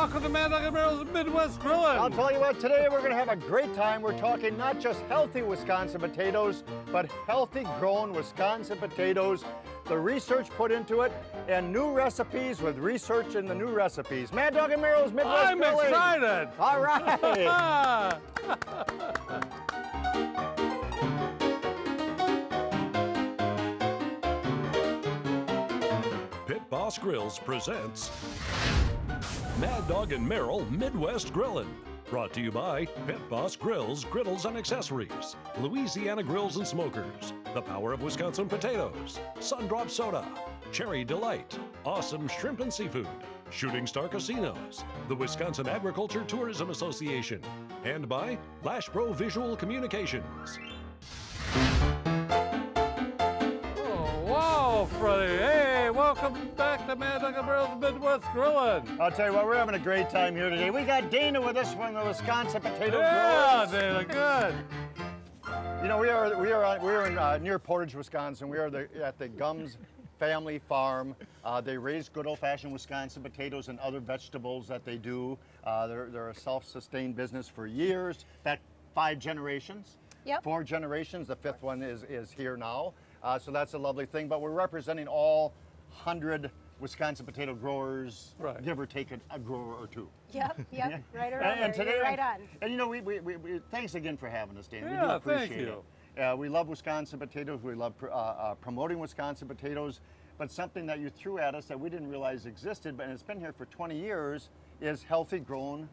welcome to Mad Dog and Merrill's Midwest Grilling. I'll tell you what, today we're going to have a great time. We're talking not just healthy Wisconsin potatoes, but healthy grown Wisconsin potatoes, the research put into it, and new recipes with research in the new recipes. Mad Dog and Merrill's Midwest Grilling. I'm excited. All right. Pit Boss Grills presents Mad Dog and Merrill Midwest Grillin'. Brought to you by Pit Boss Grills, Griddles and Accessories, Louisiana Grills and Smokers, The Power of Wisconsin Potatoes, Sundrop Soda, Cherry Delight, Awesome Shrimp and Seafood, Shooting Star Casinos, the Wisconsin Agriculture Tourism Association, and by Lashbro Visual Communications. Whoa, Freddie. Hey, welcome back to Mad Dog and Merrill's Midwest Grilling. I'll tell you what, we're having a great time here today. We got Dana with us from the Wisconsin Potato Yeah, Growers. Dana, good. You know, we are in near Portage, Wisconsin. We are at the Gums family farm. They raise good old-fashioned Wisconsin potatoes and other vegetables that they do. They're a self-sustained business for years. In fact, 5 generations. Yep. 4 generations. The 5th one is here now. So that's a lovely thing. But we're representing all 100 Wisconsin potato growers, Right. give or take a grower or two. Yep, right around And there. today, You're right on. And you know, we thanks again for having us, Dana. We do Yeah, appreciate thank you. it. We love Wisconsin potatoes. We love promoting Wisconsin potatoes. But something that you threw at us that we didn't realize existed, but it's been here for 20 years, is healthy grown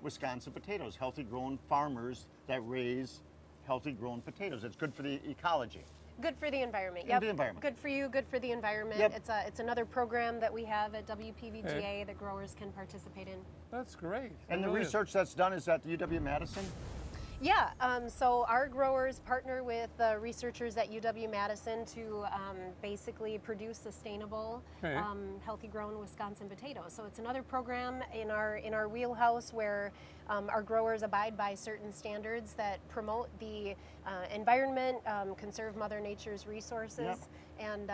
Wisconsin potatoes. Healthy grown farmers that raise healthy grown potatoes. It's good for the ecology. Good for the environment. Yep. The environment. Good for you, good for the environment. Yep. It's another program that we have at WPVGA that growers can participate in. That's great. And the It really is. research that's done is at the UW-Madison? Yeah, so our growers partner with the researchers at UW-Madison to basically produce sustainable, Okay. healthy grown Wisconsin potatoes. So it's another program in our wheelhouse where our growers abide by certain standards that promote the environment, conserve Mother Nature's resources, Yep. and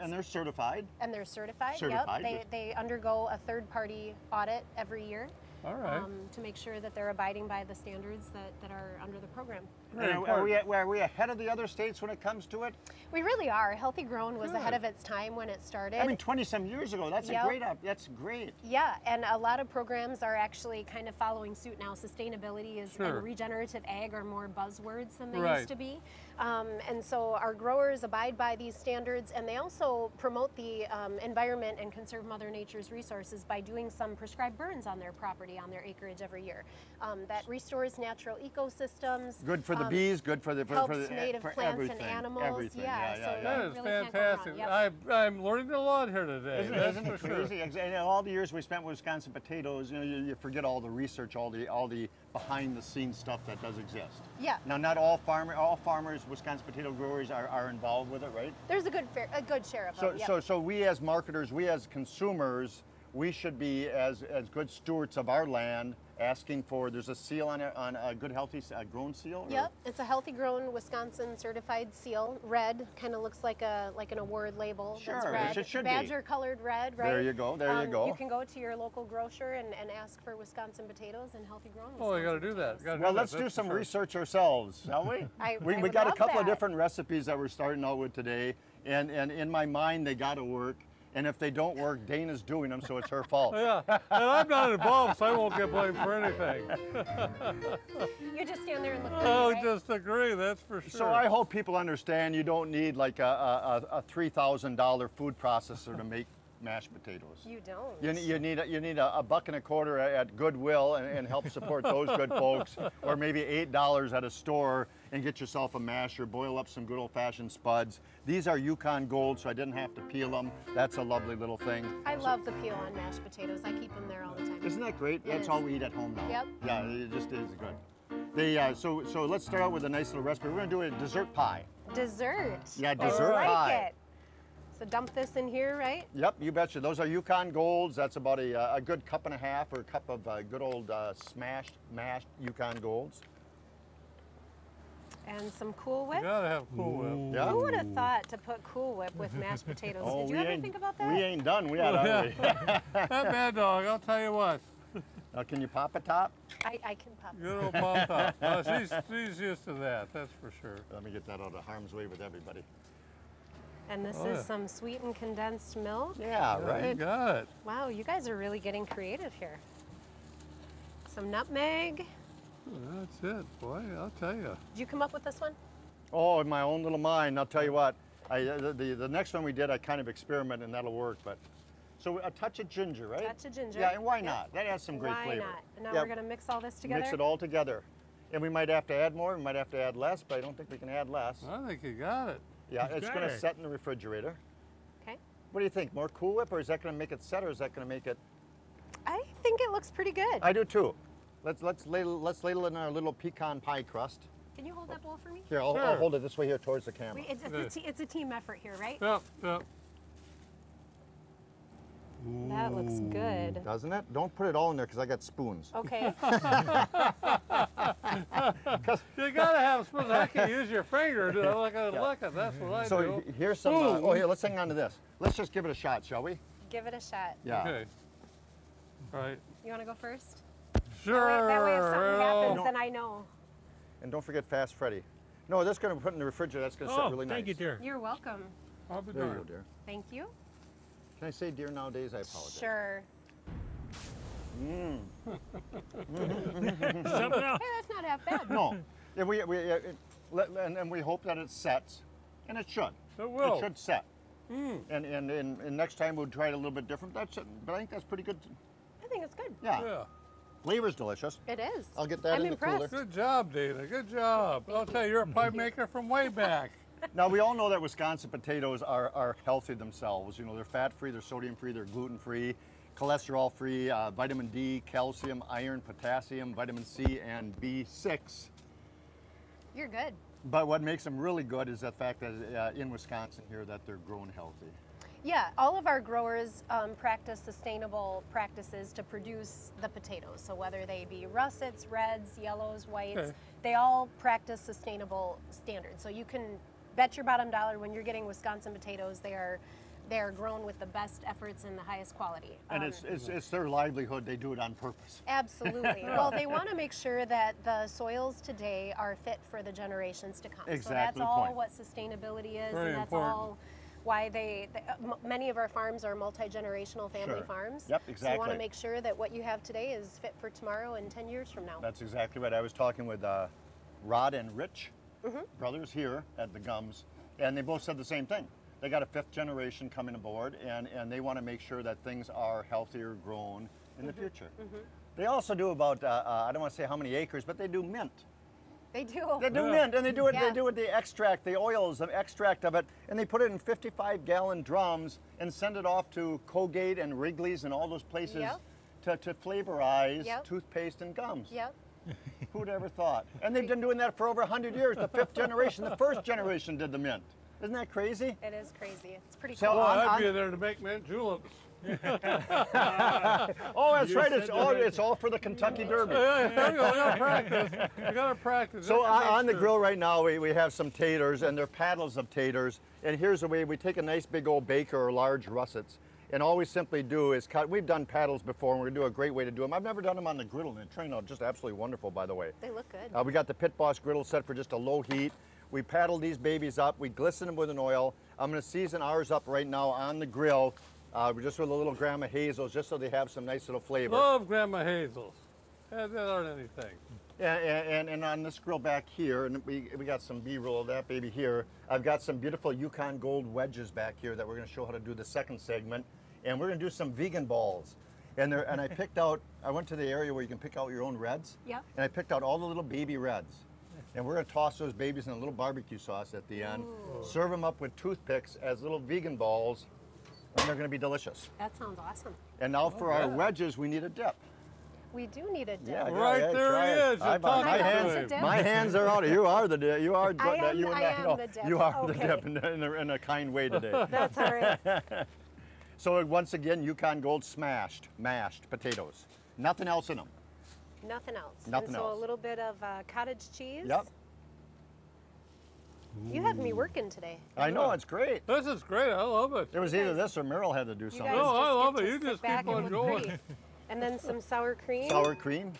And they're certified? and they're certified. Certified. Yep, they undergo a third-party audit every year. All right. To make sure that they're abiding by the standards that are under the program. Very And are we ahead of the other states when it comes to it? We really are. Healthy Grown was Good. ahead of its time when it started. I mean, 20-some years ago. That's Yep. that's great. Yeah, and a lot of programs are actually kind of following suit now. Sustainability Sure. and regenerative ag are more buzzwords than they Right. used to be. And so our growers abide by these standards, and they also promote the environment and conserve Mother Nature's resources by doing some prescribed burns on their property, on their acreage every year. That restores natural ecosystems. Good for the bees, good for the helps native for plants everything, and animals. everything. Yeah, so That you is really can't go fantastic. wrong. Yep. I'm learning a lot here today. Isn't That's it for crazy? sure. And all the years we spent with Wisconsin potatoes, you know, you forget all the research, all the behind-the-scenes stuff that does exist. Yeah. Now, not all farmers, Wisconsin potato growers are involved with it, right? There's a good share of them. Yep. So we as marketers, we as consumers, we should be as good stewards of our land, asking for, there's a seal on a good healthy grown seal? Or? Yep, it's a healthy grown Wisconsin certified seal. Red, kind of looks like an award label. Sure, that's red. it should be. Badger colored red, right? There you go, there you go. You can go to your local grocer and ask for Wisconsin potatoes and healthy grown Wisconsin Oh, you got to do that. potatoes. Gotta do Well, that, let's do that's some for sure. research ourselves, shall we? I We would got a love couple of that. different recipes that we're starting out with today, and in my mind, they got to work. And if they don't work, Dana's doing them, so it's her fault. Yeah, and I'm not involved, so I won't get blamed for anything. You just stand there and look pretty, I'll right? just agree, that's for sure. So I hope people understand you don't need like a $3,000 food processor to make mashed potatoes. You don't. You need a $1.25 at Goodwill and help support those good folks, or maybe $8 at a store and get yourself a masher, boil up some good old-fashioned spuds. These are Yukon Gold, so I didn't have to peel them. That's a lovely little thing. I love the peel on mashed potatoes. I keep them there all the time. Isn't that great? It That's is. all we eat at home now. Yep. Yeah, it just is good. So let's start out with a nice little recipe. We're gonna do a dessert pie. Dessert. Yeah, dessert I like pie. it. So dump this in here, right? Yep, you betcha. Those are Yukon Golds. That's about a good cup and a half, or a cup of good old mashed Yukon Golds. And some Cool Whip. You gotta have Cool Whip. Yeah. Who would have thought to put Cool Whip with mashed potatoes? Did you ever think about that? We ain't done. We had That Mad Dog, I'll tell you what. Now, can you pop a top? I can pop. Good old pop top. Oh, she's used to that, that's for sure. Let me get that out of harm's way with everybody. And this Oh, is yeah. some sweetened condensed milk. Yeah, You right? got it. Wow, you guys are really getting creative here. Some nutmeg. That's it, boy, I'll tell you. Did you come up with this one? Oh, in my own little mind, I'll tell you what. The next one we did, I kind of experimented, and that'll work. But so a touch of ginger, right? Touch of ginger. Yeah, and why Yep. not? That adds some great Why flavor. not? And now Yeah, we're gonna mix all this together. Mix it all together, and we might have to add more. We might have to add less, but I don't think we can add less. I think you got it. Yeah, it's going to Okay. set in the refrigerator. Okay. What do you think? More Cool Whip, or is that going to make it set, or is that going to make it? I think it looks pretty good. I do too. Let's ladle in our little pecan pie crust. Can you hold that bowl for me? Here, I'll Sure. hold it this way here towards the camera. It's a team effort here, right? Yep, yep. That looks good. Doesn't it? Don't put it all in there because I got spoons. Okay. You gotta have spoons. I can use your finger to look at it. That's what I So do. here's some. Ooh. Oh, here, let's hang on to this. Let's just give it a shot, shall we? Give it a shot. Yeah. Okay. All right. You want to go first? Sure. That way if something happens, No. then I know. And don't forget Fast Freddy. No, that's going to put in the refrigerator. That's going to set really nice. Thank you, dear. You're welcome. I'll be There you go, darned. dear. Thank you. Can I say dear nowadays? I apologize. Sure. Something else. Hey, that's not half bad. No. And and we hope that it sets, and it should. It will. It should set. And next time we'll try it a little bit different. But I think that's pretty good. I think it's good. Yeah. Yeah. Flavor's delicious. It is. I'll get that I'm in the impressed. cooler. Good job, Dana. Good job. I'll tell you, you're a pie maker from way back. Now, we all know that Wisconsin potatoes are healthy themselves. You know, they're fat-free, they're sodium-free, they're gluten-free, cholesterol-free, vitamin D, calcium, iron, potassium, vitamin C, and B6. You're good. But what makes them really good is the fact that in Wisconsin here that they're grown healthy. Yeah, all of our growers practice sustainable practices to produce the potatoes. So whether they be russets, reds, yellows, whites, Okay. they all practice sustainable standards. So you can bet your bottom dollar when you're getting Wisconsin potatoes, they are grown with the best efforts and the highest quality. And it's their livelihood. They do it on purpose. Absolutely. Well, they want to make sure that the soils today are fit for the generations to come. So Exactly that's the all point. what sustainability is, Very and that's important. all why many of our farms are multi-generational family Sure. farms. Yep, So you want exactly. to make sure that what you have today is fit for tomorrow and 10 years from now. That's exactly right. I was talking with Rod and Rich, brothers here at the Gums, and they both said the same thing. They got a 5th generation coming aboard, and they want to make sure that things are healthier grown in the future. They also do about, I don't want to say how many acres, but they do mint. They do. They do Yeah. mint, and they do it. Yeah. They do it. The extract, the oils, the extract of it, and they put it in 55-gallon drums and send it off to Colgate and Wrigley's and all those places Yep. to flavorize Yep. toothpaste and gums. Yep. Who'd ever thought? And they've been doing that for over 100 years. The 5th generation, the 1st generation did the mint. Isn't that crazy? It is crazy. It's pretty So cool. Well, on- I'd be there to make mint juleps. Oh, that's You right. said It's the all, right- it's all for the Kentucky Derby. Yeah, you gotta practice. You gotta practice. So That's on the true. grill right now, we have some taters, and they're paddles of taters. And here's the way: we take a nice big old baker or large russets, and all we simply do is cut. We've done paddles before, and we're gonna do a great way to do them. I've never done them on the griddle, and it turned out just absolutely wonderful, by the way. They look good. We got the Pit Boss griddle set for just a low heat. We paddle these babies up. We glisten them with an oil. I'm gonna season ours up right now on the grill, just with a little gram of Hazel's, just so they have some nice little flavor. Love Grandma Hazel's. That aren't anything. And on this grill back here, and we got some B-roll of that baby here. I've got some beautiful Yukon Gold wedges back here that we're going to show how to do the second segment, and we're going to do some vegan balls. And I picked out. I went to the area where you can pick out your own reds. Yep. And I picked out all the little baby reds, and we're going to toss those babies in a little barbecue sauce at the end. Serve them up with toothpicks as little vegan balls, and they're going to be delicious. That sounds awesome. And now for our yeah. wedges, we need a dip. We do need a dip. Yeah, Right yeah, there try he it. is. You're My talking hands, to him. my hands are out. You are the dip. You are. I am- you and I am the dip. You are the Okay. dip in a kind way today. That's all right. So once again, Yukon Gold mashed potatoes. Nothing else in them. Nothing else. Nothing and so else. a little bit of cottage cheese. Yep. You have me working today. I know, it's great. This is great. I love it. It was either this or Merrill had to do something. guys No, I just love get it. to You sit just back keep and on look going. pretty. And then some sour cream. Sour cream.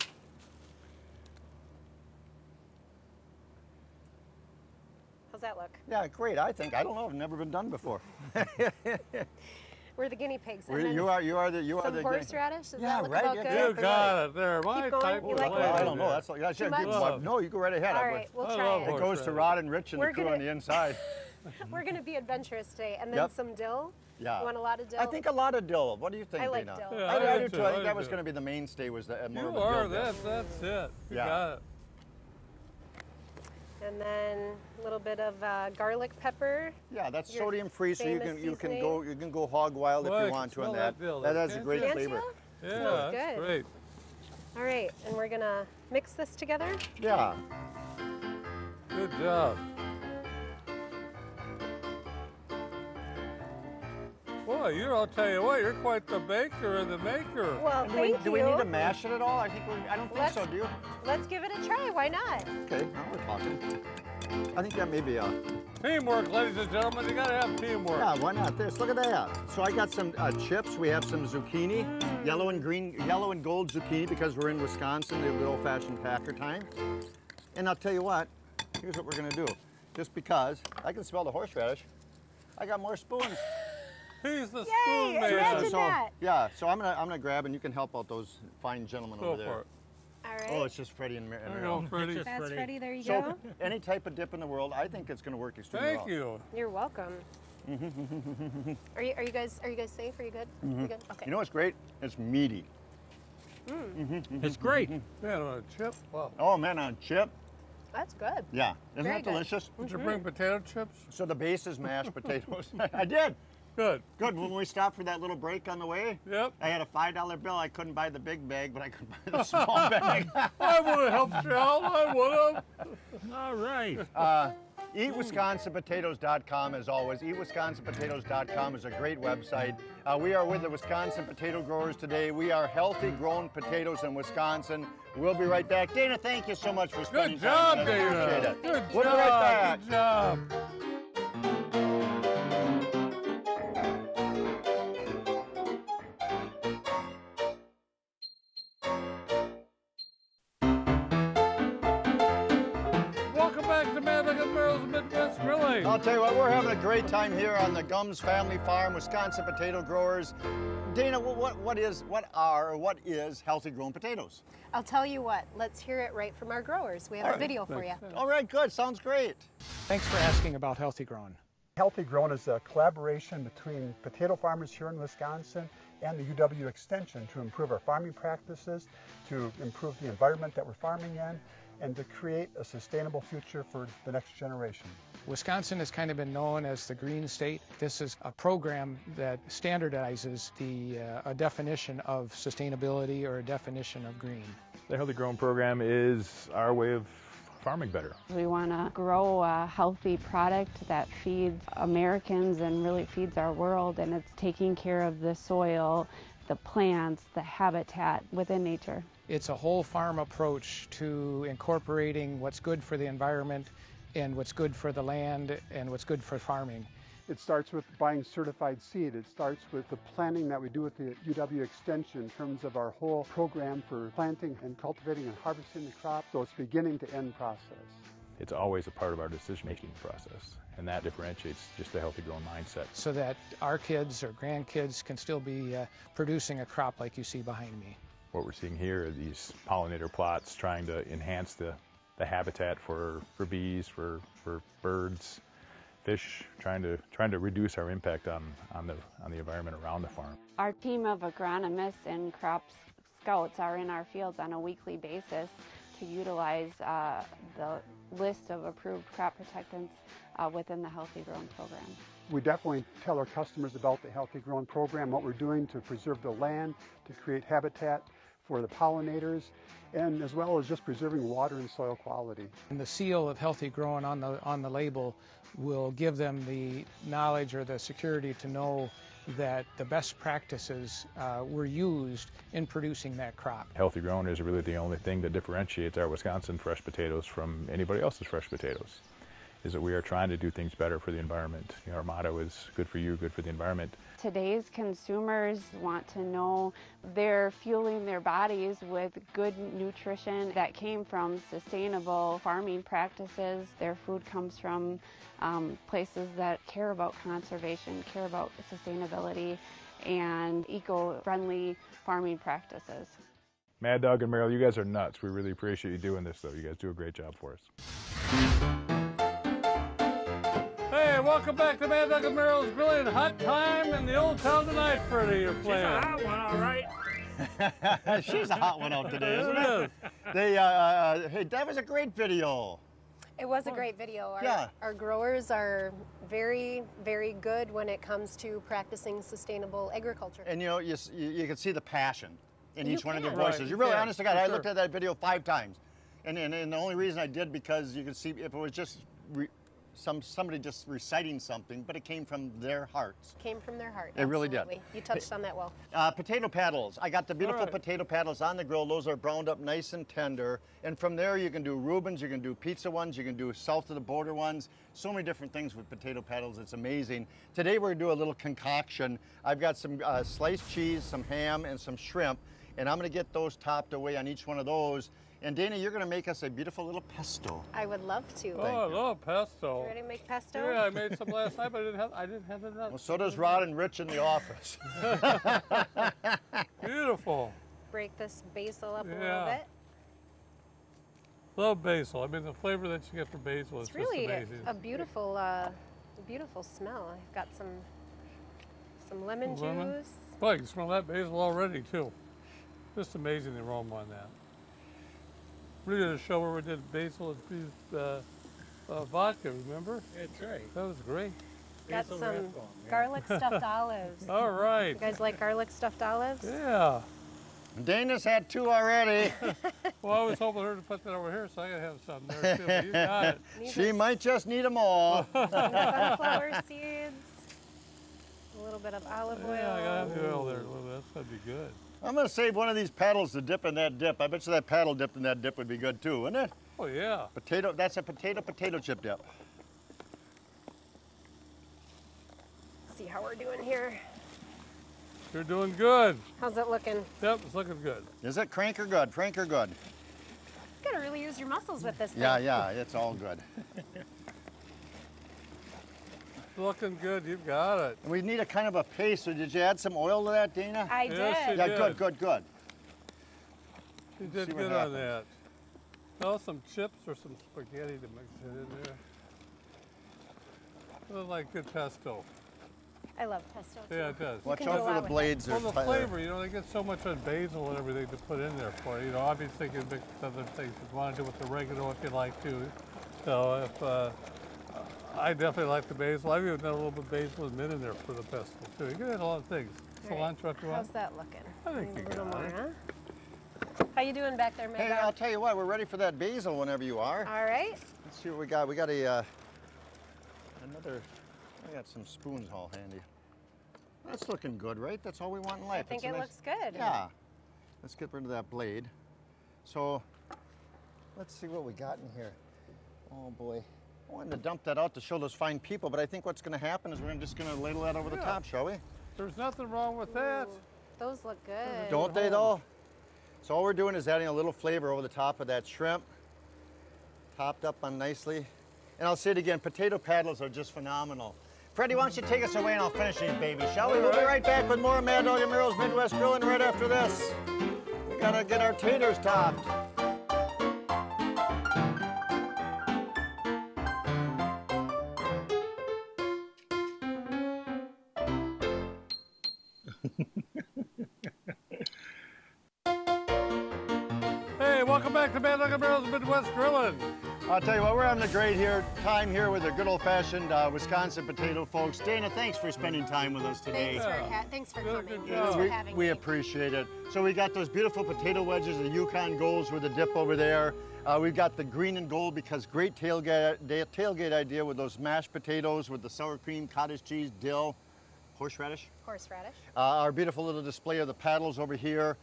How's that look? Yeah, great. I think. I don't know. I've never been done before. We're the guinea pigs. And You are the some horseradish. Does Yeah, that look right, about yeah, good? You got it there. My Keep going. type You of like flavor. I don't know. That's yeah, Too good. much? No, you go right ahead. All right, we'll I try love it. It goes to Rod and Rich and We're the crew gonna- on the inside. We're going to be adventurous today. And then Yep. some dill. Yeah. You want a lot of dill? I think a lot of dill. What do you think, I like Dana? dill. Yeah, I I do do too. I too. think that I was do. going to be the mainstay. Was the more You of a are. dill. That's it. You Yeah. got it. And then a little bit of garlic pepper. Yeah, that's Your sodium free, so you famous can go hog wild Boy, I if you can want to on smell that. that dill, That has a can't great Can't flavor. you? Yeah, Smells that's good. great. All right, and we're going to mix this together. Yeah. Good job. Boy, I'll tell you what, you're quite the baker and the maker. Well, And thank do we you. need to mash it at all? I don't think so. Let's- Do you? Let's give it a try. Why not? Okay, now we're talking. I think that may be a. Teamwork, ladies and gentlemen. You got to have teamwork. Yeah, why not this? Look at that. So I got some chips. We have some zucchini, yellow and gold zucchini because we're in Wisconsin, the good old-fashioned packer time. And I'll tell you what, here's what we're gonna do. Just because I can smell the horseradish, I got more spoons. He's the Yay, spoon maker. imagine so that. yeah, so I'm gonna grab and you can help out those fine gentlemen Go over there. for it. All right. Oh, it's just Freddie and There you Meryl. go, Freddie. That's ready. There you So go. any type of dip in the world, I think it's gonna work extremely well. Thank you. You're welcome. Are you guys safe? Are you good? You good? Okay. You know what's great? It's meaty. It's great. Man, on a chip. Wow. Oh man, on chip. That's good. Yeah, isn't Very that good. delicious? Did you bring potato chips? So the base is mashed potatoes. I did. Good. Good. When we stopped for that little break on the way, Yep. I had a $5 bill. I couldn't buy the big bag, but I could buy the small bag. I would have helped you out. I would have. All right. EatWisconsinPotatoes.com as always. EatWisconsinPotatoes.com is a great website. We are with the Wisconsin potato growers today. We are healthy grown potatoes in Wisconsin. We'll be right back. Dana, thank you so much for spending Good job, time with us. Dana. Appreciate it. Good We'll be job. right back. Good job. Welcome back to Mad Dog and Merrill's Midwest Grilling. I'll tell you what, we're having a great time here on the Gums Family Farm, Wisconsin potato growers. Dana, what is healthy grown potatoes? I'll tell you what. Let's hear it right from our growers. We have a video for you. All right, good. Sounds great. Thanks for asking about Healthy Grown. Healthy Grown is a collaboration between potato farmers here in Wisconsin and the UW Extension to improve our farming practices, to improve the environment that we're farming in, and to create a sustainable future for the next generation. Wisconsin has kind of been known as the green state. This is a program that standardizes a definition of sustainability or a definition of green. The Healthy Grown program is our way of farming better. We want to grow a healthy product that feeds Americans and really feeds our world, and it's taking care of the soil, the plants, the habitat within nature. It's a whole farm approach to incorporating what's good for the environment and what's good for the land and what's good for farming. It starts with buying certified seed. It starts with the planning that we do with the UW Extension in terms of our whole program for planting and cultivating and harvesting the crop. So it's beginning to end process. It's always a part of our decision-making process, and that differentiates just the Healthy Grown mindset. So that our kids or grandkids can still be producing a crop like you see behind me. What we're seeing here are these pollinator plots trying to enhance the habitat for bees, for birds, fish, trying to reduce our impact on the environment around the farm. Our team of agronomists and crop scouts are in our fields on a weekly basis to utilize the list of approved crop protectants within the Healthy Grown program. We definitely tell our customers about the Healthy Grown program, what we're doing to preserve the land, to create habitat for the pollinators, and as well as just preserving water and soil quality. And the seal of Healthy Grown on the label will give them the knowledge or the security to know that the best practices were used in producing that crop. Healthy Grown is really the only thing that differentiates our Wisconsin fresh potatoes from anybody else's fresh potatoes. that we are trying to do things better for the environment. You know, our motto is good for you, good for the environment. Today's consumers want to know they're fueling their bodies with good nutrition that came from sustainable farming practices. Their food comes from places that care about conservation, care about sustainability, and eco-friendly farming practices. Mad Dog and Meryl, you guys are nuts. We really appreciate you doing this, though. You guys do a great job for us. Hey, welcome back to Mad Dog and Meryl's Grilling. Hot time in the old town tonight, Freddie. You're playing. She's a hot one, all right. She's a hot one out today, isn't It it? They, hey, that was a great video. It was a great video. Yeah. Our growers are very, very good when it comes to practicing sustainable agriculture. And you know, you can see the passion in You each one of their can. voices. Right, You're really, you can, honest to God, for I sure. looked at that video 5 times. And the only reason I did, because you could see if it was just somebody just reciting something, but it came from their hearts. Came from their heart. It really did. absolutely. You touched on that well. Potato paddles. I got the beautiful All right. potato paddles on the grill. Those are browned up nice and tender. And from there you can do Reubens, you can do pizza ones, you can do south of the border ones. So many different things with potato paddles. It's amazing. Today we're gonna do a little concoction. I've got some sliced cheese, some ham, and some shrimp. And I'm gonna get those topped away on each one of those. And Dana, you're gonna make us a beautiful little pesto. I would love to. Oh, I love pesto. You ready to make pesto? Yeah, I made some last night, but I didn't have the nuts. Well, so does Rod and Rich in the office. Beautiful. Break this basil up a little Yeah. bit. Love basil. I mean, the flavor that you get from basil is It's really just amazing. a beautiful smell. I've got some lemon Lemon? juice. Well, you can smell that basil already, too. Just amazing the aroma on that. We did a show where we did basil and vodka, remember? That's right. That was great. Got Basil some rathbone, yeah. garlic stuffed olives. All right. You guys like garlic stuffed olives? Yeah. Dana's had 2 already. Well, I was hoping her to put that over here, so I gotta have some there, too. But you got it. These She are might just need them all. some sunflower seeds. A little bit of olive oil. Yeah, I gotta have the oil there a little bit. That's gonna be good. I'm gonna save one of these paddles to dip in that dip. I bet you that paddle dipped in that dip would be good too, wouldn't it? Oh, yeah. Potato, that's a potato chip dip. Let's see how we're doing here. You're doing good. How's it looking? Yep, it's looking good. Is it crank or good? Frank or good? You gotta really use your muscles with this thing. Yeah, it's all good. Looking good. You've got it. And we need a kind of a paste, so did you add some oil to that, Dana? I Yes, did. you Yeah, did. good. You See did what good on happens. that. Oh, some chips or some spaghetti to mix it in there. Looks like good pesto. I love pesto too. Yeah, it does. Watch can do a out lot for the with blades. Well, They're the ti- flavor, you know, they get so much on basil and everything to put in there for you. You know, obviously you can mix other things you want to do with the oregano if you like to. So if I definitely like the basil. I've even done a little bit of basil and mint in there for the pesto too. You can add a lot of things. Right. Cilantro if you want. How's that looking? I think Maybe you a little got more, it. huh? How you doing back there, Hey, Mad I'll Dog? tell you what, we're ready for that basil whenever you are. All right. Let's see what we got. We got I got some spoons all handy. That's looking good, right? That's all we want in life. I think It's a it nice- looks good. Yeah. Let's get rid of that blade. So, let's see what we got in here. Oh boy. I wanted to dump that out to show those fine people, but I think what's going to happen is we're just going to ladle that over the Yeah. top, shall we? There's nothing wrong with that. Ooh, those look good. Don't they though? So all we're doing is adding a little flavor over the top of that shrimp. Topped up on nicely. And I'll say it again, potato paddles are just phenomenal. Freddie, why don't you take us away and I'll finish these babies, shall we? We'll be right back with more Mad Dog and Meryl's Midwest Grilling right after this. We gotta get our taters topped. Hey, welcome back to Mad Dog and Meryl's Midwest Grilling. I'll tell you what, we're having a great time here with the good old-fashioned Wisconsin potato folks. Dana, thanks for spending time with us today. Thanks for Good coming. job. Thanks for having We me. appreciate it. So we got those beautiful potato wedges, the Yukon Golds with the dip over there. We've got the green and gold because great tailgate idea with those mashed potatoes with the sour cream, cottage cheese, dill, horseradish. Horseradish. Our beautiful little display of the paddles over here.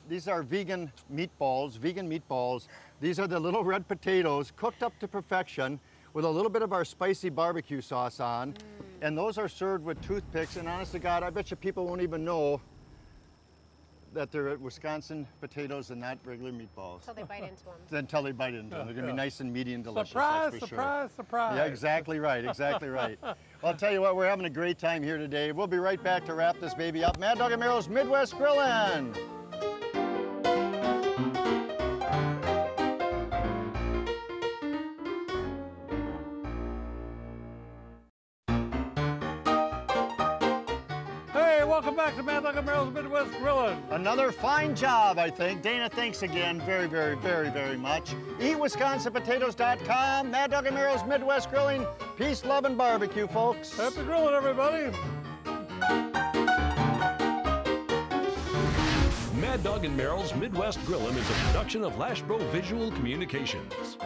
These are vegan meatballs. These are the little red potatoes cooked up to perfection with a little bit of our spicy barbecue sauce on. And those are served with toothpicks, and honest to God, I bet you people won't even know that they're Wisconsin potatoes and not regular meatballs. Until they bite into them. Until they bite into them. They're gonna be nice and meaty and delicious, Surprise, that's for surprise, sure. surprise. Yeah, exactly right, exactly right. Well, I'll tell you what, we're having a great time here today. We'll be right back to wrap this baby up. Mad Dog and Merrill's Midwest Grillin'. Welcome back to Mad Dog and Merrill's Midwest Grillin'. Another fine job, I think. Dana, thanks again very, very, very, very much. EatWisconsinPotatoes.com, Mad Dog and Merrill's Midwest Grilling. Peace, love, and barbecue, folks. Happy grilling, everybody. Mad Dog and Merrill's Midwest Grillin' is a production of Lashbro Visual Communications.